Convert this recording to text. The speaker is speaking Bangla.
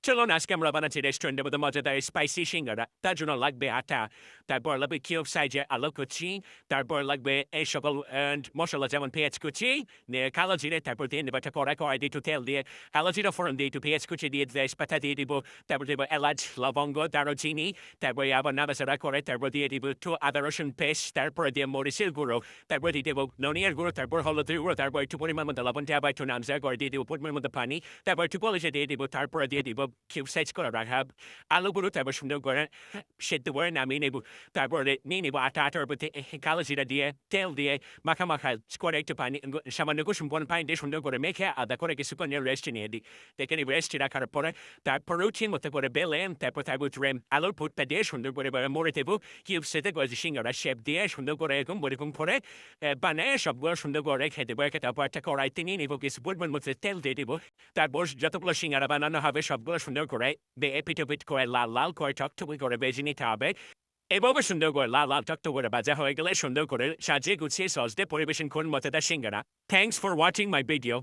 চলুন আজকে আমরা বানাচ্ছি রেস্টুরেন্টের মধ্যে মজাদার স্পাইসি সিঙ্গারা। তার জন্য লাগবে আটা, তারপর লাগবে কিউব সাইজের আলু কুচি, তারপর লাগবে এই সকল মসলা যেমন পেঁয়াজ কুচি, নিয়ে কালো জিরে, তারপর দিয়ে নেবো একটা কড়াই দিয়ে একটু তেল দিয়ে কালো জিরা ফোড়ন দিয়ে একটু পেঁয়াজ কুচি দিয়ে তেজপাতা দিয়ে দিব, তারপর দেবো এলাচ, লবঙ্গ, দারুচিনি, তারপরে আবার নাড়াচাড়া করে তারপর দিয়ে দিব একটু আদা রসুন পেস্ট, তারপরে দিয়ে মরিচের গুঁড়ো, তারপর দিয়ে দেবো ধনিয়ার গুঁড়ো, তারপর হলুদের গুঁড়ো, তারপর একটু পরিমাণ মতো লবণ দিয়ে আবার একটু নাড়াচাড়া করে দিয়ে দিব পরিমাণ মতো পানি, তারপর একটু কলেজে দিয়ে দিব, তারপরে দিয়ে দিব কিউব সাইজ করে রাখা আলুগুলো, তারপর সুন্দর করে সেদ্ধ করে নামিয়ে নেব, তারপরে নিয়ে নেবো আটার মধ্যে কালো জিরা দিয়ে তেল দিয়ে মাখা করে একটু পানি সামান্য কুসুম পানি দিয়ে সুন্দর করে মেখে আদা করে কিছুক্ষণ রেস্টে নিয়ে দিই। দেখে নিই রেস্টে রাখার পরে তারপর রুটিন মতো করে বেলেন, তারপর তার ভিতরে আলুর পুরটা দিয়ে সুন্দর করে মরে দেবো কিউব সেটে করে সিঙ্গারা শেপ দিয়ে সুন্দর করে এরকম করে বানিয়ে সবগুলো সুন্দর করে খেয়ে দেবো। তারপর একটা কড়াইতে নিয়ে নেবো কিছু পরিমাণ মধ্যে তেল দিয়ে দেবো, তারপর যতগুলো সিঙ্গারা বানানো হবে সবগুলো সুন্দর করে পিঠ করে লাল করে টকটকে করে ভেজে নিতে হবে। এভাবে সুন্দর করে লাল টকটকে করে ভাজা হয়ে গেলে সুন্দর করে সাজিয়ে গুছিয়ে সস দিয়ে পরিবেশন করুন মজাদার সিঙ্গারা। Thanks for watching my video.